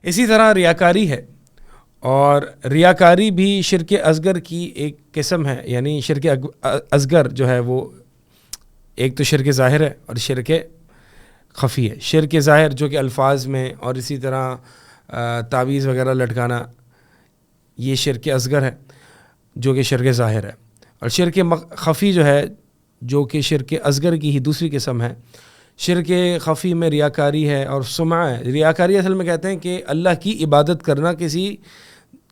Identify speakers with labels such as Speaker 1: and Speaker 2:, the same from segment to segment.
Speaker 1: اسی طرح ریاکاری ہے، اور ریاکاری بھی شرک اصغر کی ایک قسم ہے. یعنی شرک اصغر جو ہے وہ ایک تو شرک ظاہر ہے اور شرک خفی ہے. شرک ظاہر جو کہ الفاظ میں، اور اسی طرح تعویذ وغیرہ لٹکانا، یہ شرک اصغر ہے جو کہ شرک ظاہر ہے. اور شرک خفی جو ہے، جو کہ شرک اصغر کی ہی دوسری قسم ہے. شرک خفی میں ریاکاری ہے اور سمعہ ہے. ریاکاری اصل میں کہتے ہیں کہ اللہ کی عبادت کرنا کسی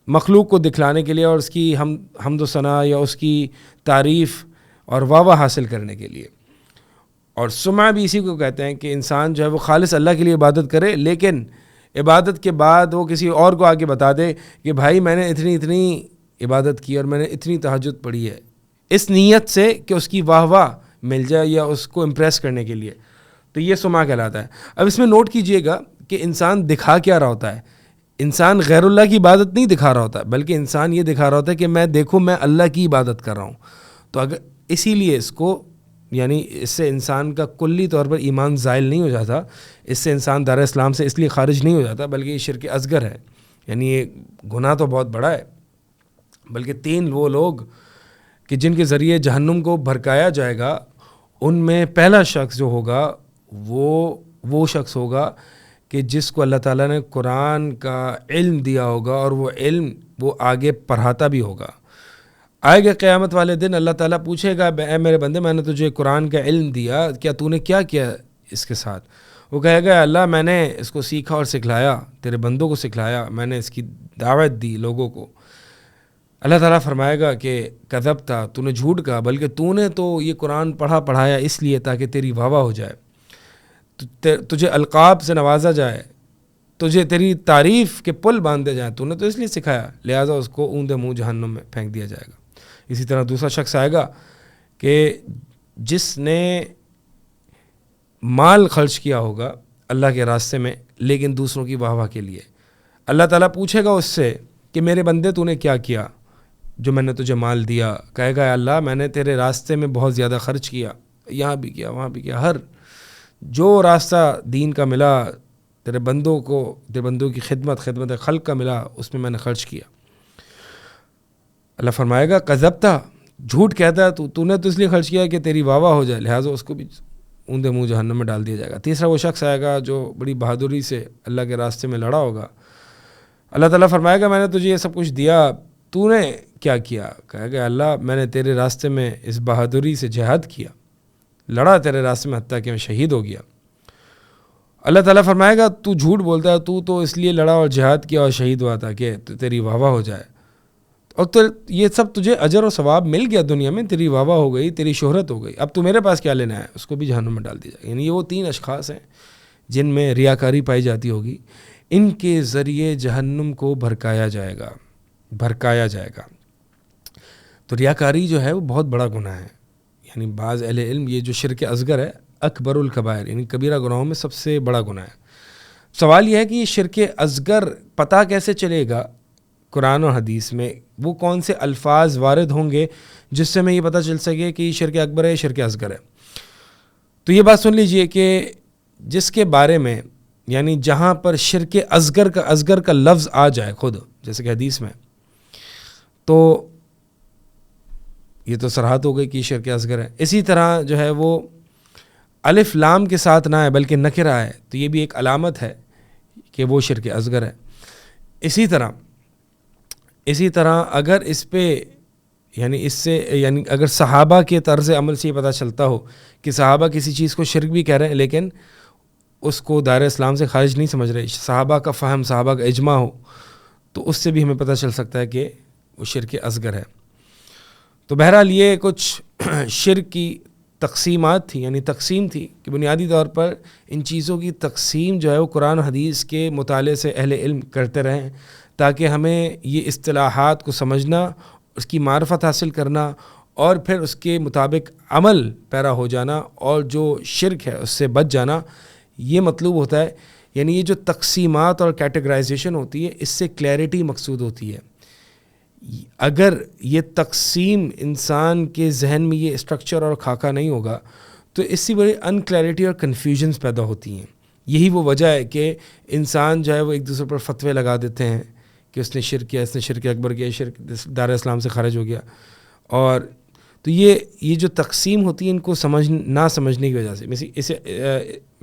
Speaker 1: مخلوق کو دکھلانے کے لیے، اور اس کی حمد و ثنا یا اس کی تعریف اور واہ حاصل کرنے کے لیے. اور سمعہ بھی اسی کو کہتے ہیں کہ انسان جو ہے وہ خالص اللہ کے لیے عبادت کرے، لیکن عبادت کے بعد وہ کسی اور کو آگے بتا دے کہ بھائی میں نے اتنی عبادت کی اور میں نے اتنی تہجد پڑھی ہے، اس نیت سے کہ اس کی واہ واہ مل جائے یا اس کو امپریس کرنے کے لیے. تو یہ سمعہ کہلاتا ہے. اب اس میں نوٹ کیجئے گا کہ انسان دکھا کیا رہا ہوتا ہے. انسان غیر اللہ کی عبادت نہیں دکھا رہا ہوتا، بلکہ انسان یہ دکھا رہا ہوتا ہے کہ میں دیکھو میں اللہ کی عبادت کر رہا ہوں. تو اگر اسی لیے اس کو، یعنی اس سے انسان کا کلی طور پر ایمان زائل نہیں ہو جاتا، اس سے انسان دار اسلام سے اس لیے خارج نہیں ہو جاتا، بلکہ یہ شرک اصغر ہے. یعنی یہ گناہ تو بہت بڑا ہے. بلکہ 3 وہ لوگ کہ جن کے ذریعے جہنم کو بھڑکایا جائے گا، ان میں پہلا شخص جو ہوگا وہ شخص ہوگا کہ جس کو اللہ تعالیٰ نے قرآن کا علم دیا ہوگا، اور وہ علم وہ آگے پڑھاتا بھی ہوگا. آئے گا قیامت والے دن اللہ تعالیٰ پوچھے گا اے میرے بندے، میں نے تجھے قرآن کا علم دیا، کیا تو نے کیا کیا اس کے ساتھ؟ وہ کہے گا اللہ میں نے اس کو سیکھا اور سکھلایا، تیرے بندوں کو سکھلایا، میں نے اس کی دعوت دی لوگوں کو. اللہ تعالیٰ فرمائے گا کہ کذبتا، تو نے جھوٹ کہا، بلکہ تو نے تو یہ قرآن پڑھایا اس لیے تاکہ تیری واہ واہ ہو جائے، تجھے القاب سے نوازا جائے، تجھے تیری تعریف کے پل باندھے جائیں، تو نے تو اس لیے سکھایا، لہٰذا اس کو اوندے منہ جہنم میں پھینک دیا جائے گا. اسی طرح دوسرا شخص آئے گا کہ جس نے مال خرچ کیا ہوگا اللہ کے راستے میں، لیکن دوسروں کی واہ واہ کے لیے. اللہ تعالیٰ پوچھے گا اس سے کہ میرے بندے تو نے کیا کیا جو میں نے تجھے مال دیا؟ کہے گا اللہ میں نے تیرے راستے میں بہت زیادہ خرچ کیا، یہاں بھی کیا وہاں بھی کیا، ہر جو راستہ دین کا ملا، تیرے بندوں کی خدمت خلق کا ملا، اس میں نے خرچ کیا. اللہ فرمائے گا کذبتا، جھوٹ کہتا ہے تو نے تو اس لیے خرچ کیا کہ تیری واہ واہ ہو جائے، لہٰذا اس کو بھی اوندے منہ جہنم میں ڈال دیا جائے گا. تیسرا وہ شخص آئے گا جو بڑی بہادری سے اللہ کے راستے میں لڑا ہوگا. اللہ تعالیٰ فرمائے گا میں نے تجھے یہ سب کچھ دیا، تو نے کیا کیا؟ کہے گا اللہ میں نے تیرے راستے میں اس بہادری سے جہاد کیا، لڑا تیرے راستے میں حتیٰ کہ میں شہید ہو گیا. اللہ تعالیٰ فرمائے گا تو جھوٹ بولتا ہے، تو اس لیے لڑا اور جہاد کیا اور شہید ہوا تھا کہ تیری واہ واہ ہو جائے، اور تو یہ سب تجھے اجر و ثواب مل گیا دنیا میں، تیری واہ واہ ہو گئی، تیری شہرت ہو گئی، اب تو میرے پاس کیا لینا ہے؟ اس کو بھی جہنم میں ڈال دیا جائے. یعنی یہ وہ 3 اشخاص ہیں جن میں ریاکاری پائی جاتی ہوگی. ان کے ذریعے جہنم کو بھڑکایا جائے گا. تو ریاکاری جو ہے وہ بہت بڑا گناہ ہے. یعنی بعض اہل علم یہ جو شرک اصغر ہے اکبر الکبائر، یعنی کبیرہ گناہوں میں سب سے بڑا گناہ ہے. سوال یہ ہے کہ یہ شرک اصغر پتہ کیسے چلے گا؟ قرآن و حدیث میں وہ کون سے الفاظ وارد ہوں گے جس سے میں یہ پتہ چل سکے کہ یہ شرک اکبر ہے، شرک اصغر ہے؟ تو یہ بات سن لیجئے کہ جس کے بارے میں، یعنی جہاں پر شرک اصغر کا لفظ آ جائے خود، جیسے کہ حدیث میں، تو یہ تو صراحت ہو گئی کہ شرک اصغر ہے. اسی طرح جو ہے وہ الف لام کے ساتھ نہ ہے بلکہ نکرہ ہے، تو یہ بھی ایک علامت ہے کہ وہ شرک اصغر ہے. اسی طرح اگر اس پہ یعنی اگر صحابہ کے طرز عمل سے یہ پتہ چلتا ہو کہ صحابہ کسی چیز کو شرک بھی کہہ رہے ہیں لیکن اس کو دائرہ اسلام سے خارج نہیں سمجھ رہے، صحابہ کا فہم، صحابہ کا اجماع ہو، تو اس سے بھی ہمیں پتہ چل سکتا ہے کہ وہ شرک اصغر ہے. تو بہرحال یہ کچھ شرک کی تقسیمات تھی، یعنی تقسیم تھی کہ بنیادی طور پر ان چیزوں کی تقسیم جو ہے وہ قرآن و حدیث کے مطالعے سے اہل علم کرتے رہیں، تاکہ ہمیں یہ اصطلاحات کو سمجھنا، اس کی معرفت حاصل کرنا، اور پھر اس کے مطابق عمل پیرا ہو جانا، اور جو شرک ہے اس سے بچ جانا، یہ مطلوب ہوتا ہے. یعنی یہ جو تقسیمات اور کیٹیگرائزیشن ہوتی ہے، اس سے کلیئرٹی مقصود ہوتی ہے. اگر یہ تقسیم انسان کے ذہن میں یہ اسٹرکچر اور خاکہ نہیں ہوگا تو اس سے بڑی ان کلیئرٹی اور کنفیوژنز پیدا ہوتی ہیں. یہی وہ وجہ ہے کہ انسان جو ہے وہ ایک دوسرے پر فتوے لگا دیتے ہیں کہ اس نے شرک کیا، اس نے شرک اکبر کیا، شرک دار اسلام سے خارج ہو گیا. اور تو یہ جو تقسیم ہوتی ہے ان کو نہ سمجھنے کی وجہ سے، اسے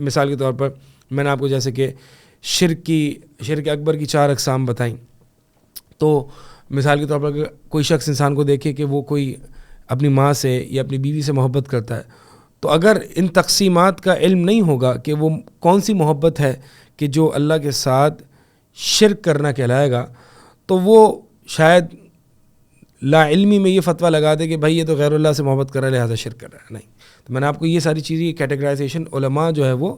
Speaker 1: مثال کے طور پر میں نے آپ کو جیسے کہ شرک اکبر کی 4 اقسام بتائیں. تو مثال کے طور پر اگر کوئی شخص انسان کو دیکھے کہ وہ کوئی اپنی ماں سے یا اپنی بیوی سے محبت کرتا ہے، تو اگر ان تقسیمات کا علم نہیں ہوگا کہ وہ کون سی محبت ہے کہ جو اللہ کے ساتھ شرک کرنا کہلائے گا، تو وہ شاید لا علمی میں یہ فتویٰ لگا دے کہ بھائی یہ تو غیر اللہ سے محبت کر رہا ہے لہذا شرک کر رہا ہے. نہیں، تو میں نے آپ کو یہ ساری چیزیں کیٹیگرائزیشن علماء جو ہے وہ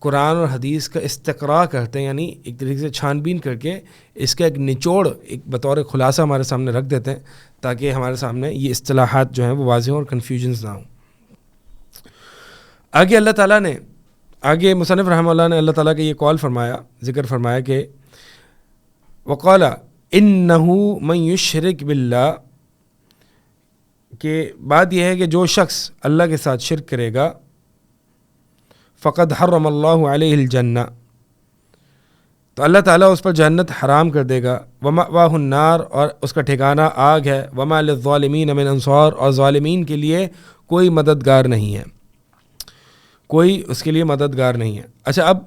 Speaker 1: قرآن اور حدیث کا استقراء کرتے ہیں، یعنی ایک طریقے سے چھان بین کر کے اس کا ایک نچوڑ ایک بطور خلاصہ ہمارے سامنے رکھ دیتے ہیں تاکہ ہمارے سامنے یہ اصطلاحات جو ہیں وہ واضح ہوں اور کنفیوژنز نہ ہوں. آگے اللہ تعالیٰ نے مصنف رحمہ اللہ نے اللہ تعالیٰ کا یہ قول ذکر فرمایا کہ وقال انہ من یشرک باللہ، کہ بات یہ ہے کہ جو شخص اللہ کے ساتھ شرک کرے گا فقد حرم اللہ علیہ الجنہ، تو اللہ تعالیٰ اس پر جنت حرام کر دے گا. ومأواہ النار، اور اس کا ٹھکانہ آگ ہے. وما للظالمین من انصار، اور ظالمین کے لیے کوئی مددگار نہیں ہے، کوئی اس کے لیے مددگار نہیں ہے. اچھا، اب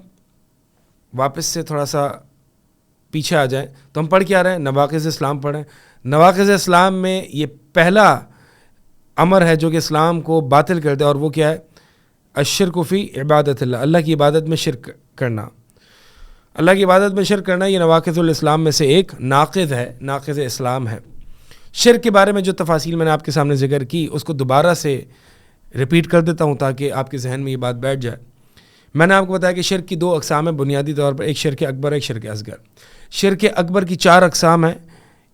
Speaker 1: واپس سے تھوڑا سا پیچھے آ جائیں تو ہم پڑھ کے آ رہے ہیں نواقض اسلام پڑھیں. نواقض اسلام میں یہ پہلا امر ہے جو کہ اسلام کو باطل کر دے، اور وہ کیا ہے؟ الشرک فی عبادت اللہ، اللہ کی عبادت میں شرک کرنا. اللہ کی عبادت میں شرک کرنا یہ نواقض الاسلام میں سے ایک ناقض ہے، ناقض اسلام ہے. شرک کے بارے میں جو تفاصیل میں نے آپ کے سامنے ذکر کی اس کو دوبارہ سے ریپیٹ کر دیتا ہوں تاکہ آپ کے ذہن میں یہ بات بیٹھ جائے. میں نے آپ کو بتایا کہ شرک کی 2 اقسام ہیں بنیادی طور پر، ایک شرک اکبر، ایک شرک اصغر. شرک اکبر کی 4 اقسام ہیں.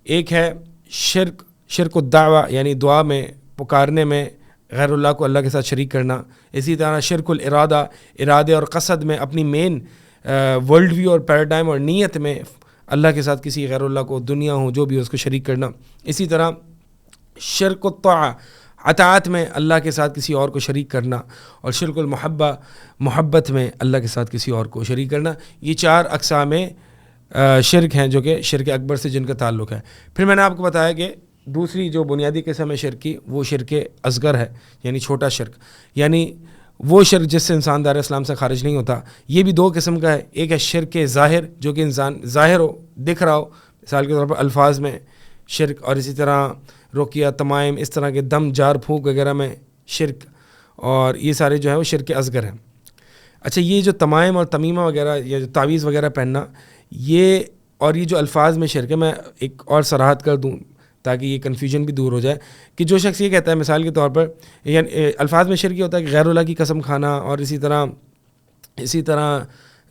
Speaker 1: ایک ہے شرک الدعوہ، یعنی دعا میں پکارنے میں غیر اللہ کو اللہ کے ساتھ شریک کرنا. اسی طرح شرک الارادہ، ارادے اور قصد میں اپنی مین ورلڈ ویو اور پیراڈائم اور نیت میں اللہ کے ساتھ کسی غیر اللہ کو، دنیا ہو جو بھی ہو، اس کو شریک کرنا. اسی طرح شرک الطاعہ، اطاعت میں اللہ کے ساتھ کسی اور کو شریک کرنا. اور شرک المحبہ، محبت میں اللہ کے ساتھ کسی اور کو شریک کرنا. یہ 4 اقسام شرک ہیں جو کہ شرک اکبر سے جن کا تعلق ہے. پھر میں نے آپ کو بتایا کہ دوسری جو بنیادی قسم ہے شرک کی وہ شرک اصغر ہے، یعنی چھوٹا شرک، یعنی وہ شرک جس سے انسان دار اسلام سے خارج نہیں ہوتا. یہ بھی 2 قسم کا ہے. ایک ہے شرک ظاہر، جو کہ انسان ظاہر ہو، دکھ رہا ہو، مثال کے طور پر الفاظ میں شرک، اور اسی طرح رقیہ، تمائم، اس طرح کے دم، جار پھونک وغیرہ میں شرک، اور یہ سارے جو ہے وہ شرک اصغر ہیں. اچھا، یہ جو تمائم اور تمیمہ وغیرہ یا جو تعویذ وغیرہ پہننا، یہ جو الفاظ میں شرک ہے، میں ایک اور صراحت کر دوں تاکہ یہ کنفیوژن بھی دور ہو جائے کہ جو شخص یہ کہتا ہے مثال کے طور پر، یعنی الفاظ میں شرک یہ ہوتا ہے کہ غیر اللہ کی قسم کھانا، اور اسی طرح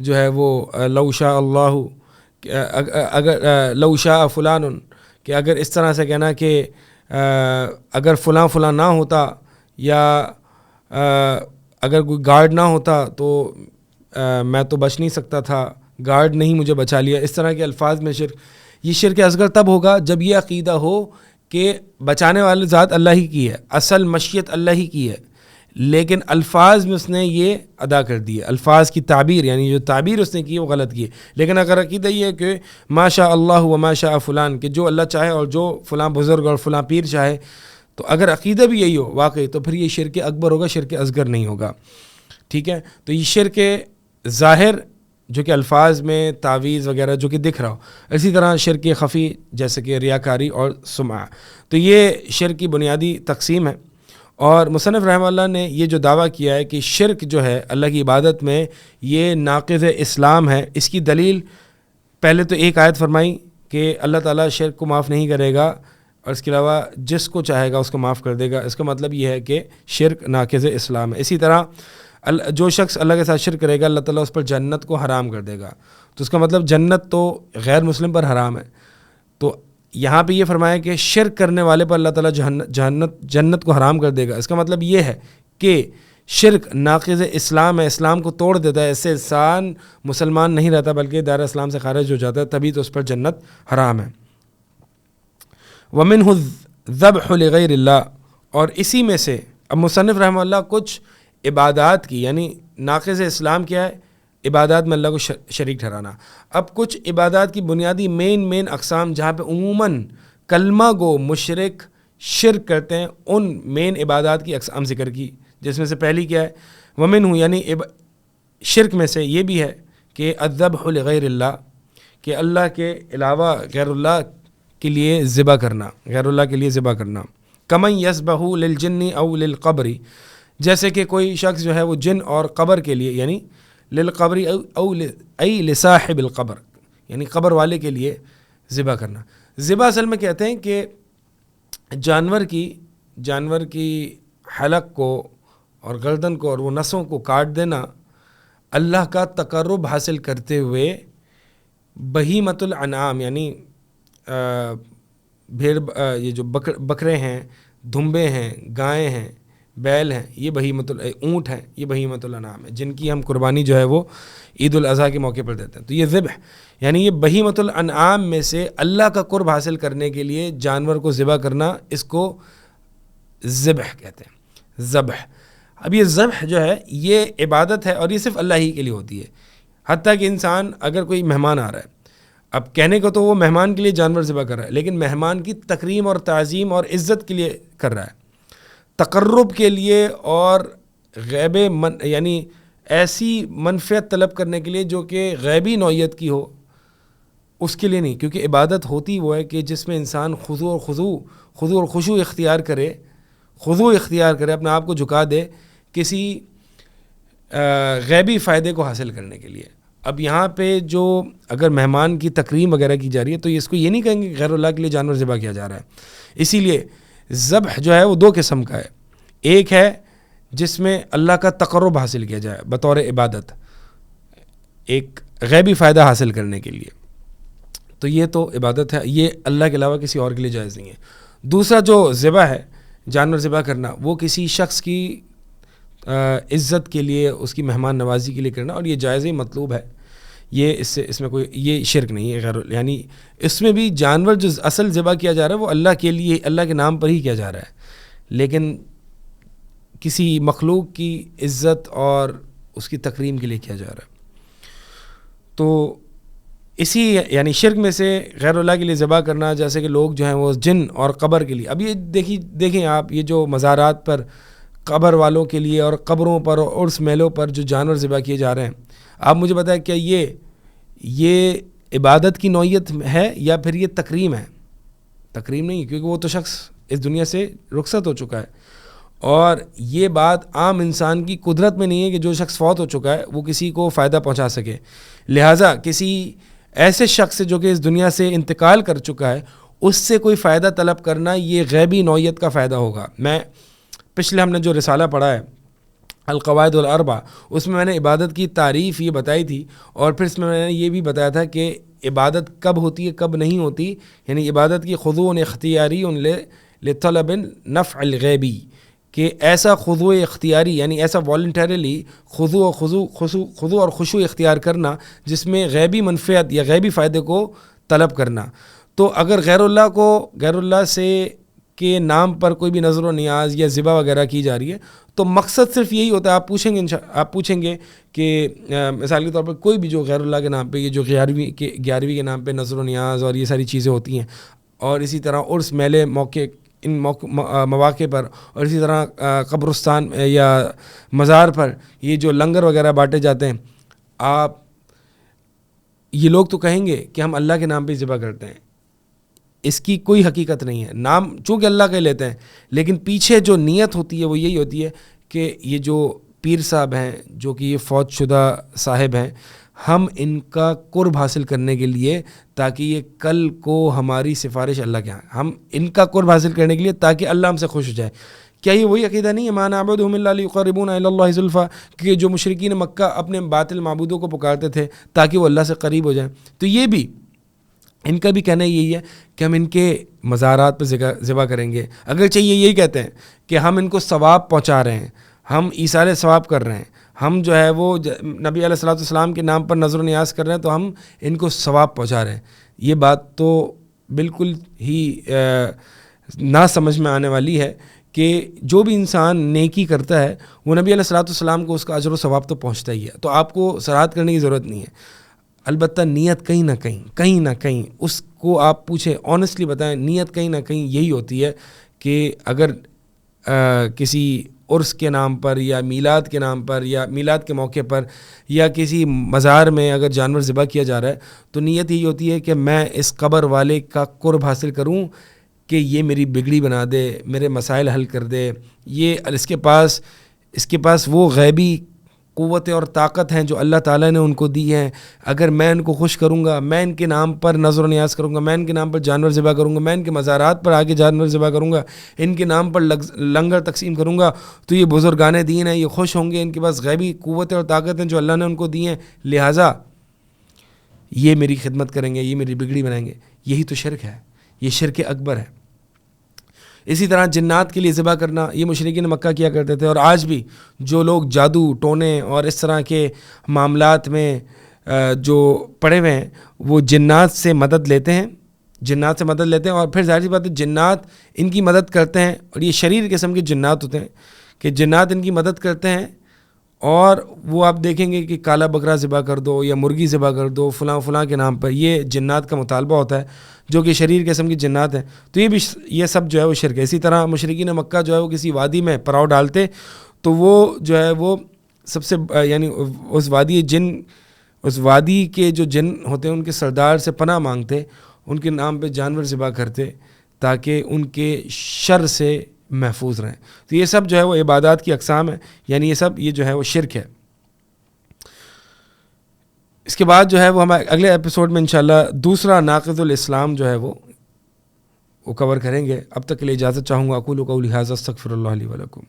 Speaker 1: جو ہے وہ لو شاء اللہ، اگر لو شاء فلان، کہ اگر اس طرح سے کہنا کہ اگر فلاں نہ ہوتا، یا اگر کوئی گارڈ نہ ہوتا تو میں تو بچ نہیں سکتا تھا، گارڈ نہیں مجھے بچا لیا. اس طرح کے الفاظ میں شرک. یہ شرک اصغر تب ہوگا جب یہ عقیدہ ہو کہ بچانے والی ذات اللہ ہی کی ہے، اصل مشیت اللہ ہی کی ہے، لیکن الفاظ میں اس نے یہ ادا کر دی ہے، الفاظ کی تعبیر، یعنی جو تعبیر اس نے کی ہے وہ غلط کی ہے. لیکن اگر عقیدہ یہ ہے کہ ما شاء اللہ و ما شاء فلان، کہ جو اللہ چاہے اور جو فلاں بزرگ اور فلاں پیر چاہے، تو اگر عقیدہ بھی یہی ہو واقعی تو پھر یہ شرک اکبر ہوگا، شرک اصغر نہیں ہوگا. ٹھیک ہے، تو یہ شرک ظاہر جو کہ الفاظ میں تعویذ وغیرہ جو کہ دکھ رہا ہو. اسی طرح شرک خفی جیسے کہ ریاکاری اور سمعہ. تو یہ شرک کی بنیادی تقسیم ہے. اور مصنف رحمہ اللہ نے یہ جو دعویٰ کیا ہے کہ شرک جو ہے اللہ کی عبادت میں یہ ناقض اسلام ہے، اس کی دلیل پہلے تو ایک آیت فرمائی کہ اللہ تعالیٰ شرک کو معاف نہیں کرے گا، اور اس کے علاوہ جس کو چاہے گا اس کو معاف کر دے گا. اس کا مطلب یہ ہے کہ شرک ناقض اسلام ہے. اسی طرح جو شخص اللہ کے ساتھ شرک کرے گا اللہ تعالیٰ اس پر جنت کو حرام کر دے گا. تو اس کا مطلب جنت تو غیر مسلم پر حرام ہے. تو یہاں پہ یہ فرمایا کہ شرک کرنے والے پر اللہ تعالیٰ جنت کو حرام کر دے گا. اس کا مطلب یہ ہے کہ شرک ناقض اسلام ہے، اسلام کو توڑ دیتا ہے، اس سے انسان مسلمان نہیں رہتا بلکہ دائرہ اسلام سے خارج ہو جاتا ہے، تبھی تو اس پر جنت حرام ہے. وَمِنْهُ الذَّبْحُ لِغَيْرِ اللَّهِ. اور اسی میں سے اب مصنف رحمہ اللہ کچھ عبادات کی، یعنی ناقض اسلام کیا ہے؟ عبادات میں اللہ کو شریک ٹھہرانا. اب کچھ عبادات کی بنیادی مین اقسام جہاں پہ عموماً کلمہ گو مشرک شرک کرتے ہیں، ان مین عبادات کی اقسام ذکر کی، جس میں سے پہلی کیا ہے، ومن یعنی شرک میں سے یہ بھی ہے کہ الذبح لغیر اللہ، کہ اللہ کے علاوہ غیر اللہ کے لیے ذبح کرنا، غیر اللہ کے لیے ذبح کرنا. کمن یذبح للجن او للقبر، جیسے کہ کوئی شخص جو ہے وہ جن اور قبر کے لیے، یعنی للقبر او ای لصاحب القبر، یعنی قبر والے کے لیے ذبح کرنا. ذبح اصل میں کہتے ہیں کہ جانور کی حلق کو اور گردن کو اور وہ نسوں کو کاٹ دینا اللہ کا تقرب حاصل کرتے ہوئے بہیمۃ الانعام، یعنی بھیڑ، یہ جو بکرے ہیں، دھمبے ہیں، گائیں ہیں، بیل ہیں، یہ اونٹ ہیں، یہ بہیمۃ الانعام ہے جن کی ہم قربانی جو ہے وہ عید الاضحیٰ کے موقع پر دیتے ہیں. تو یہ ذبح یعنی یہ بہیمۃ الانعام میں سے اللہ کا قرب حاصل کرنے کے لیے جانور کو ذبح کرنا، اس کو ذبح کہتے ہیں، ذبح. اب یہ ذبح جو ہے یہ عبادت ہے اور یہ صرف اللہ ہی کے لیے ہوتی ہے. حتیٰ کہ انسان اگر کوئی مہمان آ رہا ہے، اب کہنے کو تو وہ مہمان کے لیے جانور ذبح کر رہا ہے، لیکن مہمان کی تکریم اور تعظیم اور عزت کے لیے کر رہا ہے، تقرب کے لیے اور یعنی ایسی منفعت طلب کرنے کے لیے جو کہ غیبی نوعیت کی ہو، اس کے لیے نہیں. کیونکہ عبادت ہوتی وہ ہے کہ جس میں انسان خضوع اور خشوع اختیار کرے، اپنے آپ کو جھکا دے کسی غیبی فائدے کو حاصل کرنے کے لیے. اب یہاں پہ جو اگر مہمان کی تکریم وغیرہ کی جا رہی ہے تو اس کو یہ نہیں کہیں گے غیر اللہ کے لیے جانور ذبح کیا جا رہا ہے. اسی لیے ذبح جو ہے وہ دو قسم کا ہے. ایک ہے جس میں اللہ کا تقرب حاصل کیا جائے بطور عبادت، ایک غیبی فائدہ حاصل کرنے کے لیے، تو یہ تو عبادت ہے، یہ اللہ کے علاوہ کسی اور کے لیے جائز نہیں ہے. دوسرا جو ذبح ہے، جانور ذبح کرنا، وہ کسی شخص کی عزت کے لیے، اس کی مہمان نوازی کے لیے کرنا، اور یہ جائز ہی مطلوب ہے. یہ اس میں کوئی یہ شرک نہیں ہے، یعنی اس میں بھی جانور جو اصل ذبح کیا جا رہا ہے وہ اللہ کے لیے، اللہ کے نام پر ہی کیا جا رہا ہے، لیکن کسی مخلوق کی عزت اور اس کی تکریم کے لیے کیا جا رہا ہے. تو اسی یعنی شرک میں سے غیر اللہ کے لیے ذبح کرنا، جیسے کہ لوگ جو ہیں وہ جن اور قبر کے لیے، اب یہ دیکھیں آپ، یہ جو مزارات پر قبر والوں کے لیے اور قبروں پر اور عرس میلوں پر جو جانور ذبح کیے جا رہے ہیں، آپ مجھے بتائیں کیا یہ عبادت کی نوعیت ہے یا پھر یہ تکریم ہے؟ تکریم نہیں، کیونکہ وہ تو شخص اس دنیا سے رخصت ہو چکا ہے، اور یہ بات عام انسان کی قدرت میں نہیں ہے کہ جو شخص فوت ہو چکا ہے وہ کسی کو فائدہ پہنچا سکے. لہٰذا کسی ایسے شخص سے جو کہ اس دنیا سے انتقال کر چکا ہے، اس سے کوئی فائدہ طلب کرنا یہ غیبی نوعیت کا فائدہ ہوگا. پچھلے ہم نے جو رسالہ پڑھا ہے القواعد الاربع، اس میں نے عبادت کی تعریف یہ بتائی تھی، اور پھر اس میں نے یہ بھی بتایا تھا کہ عبادت کب ہوتی ہے کب نہیں ہوتی. یعنی عبادت کی خضوع اختیاری لطلب نفع الغیبی، کہ ایسا خضوع اختیاری یعنی ایسا والنٹریلی خضوع اور خشوع اختیار کرنا جس میں غیبی منفعت یا غیبی فائدے کو طلب کرنا. تو اگر غیر اللہ سے کے نام پر کوئی بھی نظر و نیاز یا ذبح وغیرہ کی جا رہی ہے تو مقصد صرف یہی ہوتا ہے. آپ پوچھیں گے کہ مثال کے طور پر کوئی بھی جو غیر اللہ کے نام پہ، یہ جو 11ویں کے نام پہ نظر و نیاز اور یہ ساری چیزیں ہوتی ہیں، اور اسی طرح عرس میلے ان مواقع پر، اور اسی طرح قبرستان یا مزار پر یہ جو لنگر وغیرہ بانٹے جاتے ہیں، یہ لوگ تو کہیں گے کہ ہم اللہ کے نام پہ ذبح کرتے ہیں. اس کی کوئی حقیقت نہیں ہے. نام چونکہ اللہ کا لیتے ہیں، لیکن پیچھے جو نیت ہوتی ہے وہ یہی ہوتی ہے کہ یہ جو پیر صاحب ہیں، جو کہ یہ فوت شدہ صاحب ہیں، ہم ان کا قرب حاصل کرنے کے لیے، تاکہ یہ کل کو ہماری سفارش اللہ کے ہاں، ہم ان کا قرب حاصل کرنے کے لیے تاکہ اللہ ہم سے خوش ہو جائے. کیا یہ وہی عقیدہ نہیں ہے ما نعبدہم الا لیقربونا الی اللہ زلفیٰ، کہ جو مشرکین مکہ اپنے باطل معبودوں کو پکارتے تھے تاکہ وہ اللہ سے قریب ہو جائیں؟ تو یہ بھی ان کا بھی کہنا یہی ہے کہ ہم ان کے مزارات پہ ذبح کریں گے، اگرچہ یہ یہی کہتے ہیں کہ ہم ان کو ثواب پہنچا رہے ہیں، ہم ایصال ثواب کر رہے ہیں، ہم جو ہے وہ نبی علیہ الصلوۃ والسلام کے نام پر نظر و نیاز کر رہے ہیں، تو ہم ان کو ثواب پہنچا رہے ہیں. یہ بات تو بالکل ہی نہ سمجھ میں آنے والی ہے کہ جو بھی انسان نیکی کرتا ہے وہ نبی علیہ الصلوۃ والسلام کو اس کا اجر و ثواب تو پہنچتا ہی ہے، تو آپ کو سراحت کرنے کی ضرورت نہیں ہے. البتہ نیت کہیں نہ کہیں اس کو آپ پوچھیں، آنیسٹلی بتائیں، نیت کہیں نہ کہیں یہی ہوتی ہے کہ اگر کسی عرس کے نام پر یا میلاد کے نام پر یا میلاد کے موقع پر یا کسی مزار میں اگر جانور ذبح کیا جا رہا ہے تو نیت یہی ہوتی ہے کہ میں اس قبر والے کا قرب حاصل کروں کہ یہ میری بگڑی بنا دے، میرے مسائل حل کر دے. یہ اس کے پاس وہ غیبی قوتیں اور طاقت ہیں جو اللہ تعالیٰ نے ان کو دی ہیں. اگر میں ان کو خوش کروں گا، میں ان کے نام پر نظر و نیاز کروں گا، میں ان کے نام پر جانور ذبح کروں گا، میں ان کے مزارات پر آگے جانور ذبح کروں گا، ان کے نام پر لنگر تقسیم کروں گا، تو یہ بزرگان دین ہیں، یہ خوش ہوں گے، ان کے پاس غیبی قوتیں اور طاقت ہیں جو اللہ نے ان کو دی ہیں، لہٰذا یہ میری خدمت کریں گے، یہ میری بگڑی بنائیں گے. یہی تو شرک ہے، یہ شرک اکبر ہے. اسی طرح جنات کے لیے ذبح کرنا یہ مشرکین مکہ کیا کرتے تھے، اور آج بھی جو لوگ جادو ٹونے اور اس طرح کے معاملات میں جو پڑے ہوئے ہیں وہ جنات سے مدد لیتے ہیں اور پھر ظاہر سی بات ہے جنات ان کی مدد کرتے ہیں، اور یہ شریر قسم کے جنات ہوتے ہیں کہ جنات ان کی مدد کرتے ہیں. اور وہ آپ دیکھیں گے کہ کالا بکرا ذبح کر دو یا مرغی ذبح کر دو فلاں کے نام پر، یہ جنات کا مطالبہ ہوتا ہے جو کہ شریر قسم کی جنات ہیں. تو یہ سب جو ہے وہ شرک ہے. اسی طرح مشرکین مکہ جو ہے وہ کسی وادی میں پڑاؤ ڈالتے تو وہ جو ہے وہ سب سے یعنی اس وادی کے جو جن ہوتے ہیں ان کے سردار سے پناہ مانگتے، ان کے نام پہ جانور ذبح کرتے تاکہ ان کے شر سے محفوظ رہیں. تو یہ سب جو ہے وہ عبادات کی اقسام ہے، یعنی یہ جو ہے وہ شرک ہے. اس کے بعد جو ہے وہ ہم اگلے ایپیسوڈ میں انشاءاللہ دوسرا ناقض الاسلام جو ہے وہ کور کریں گے. اب تک کے لیے اجازت چاہوں گا. اقول قولی ھذا استغفر اللہ لی ولکم.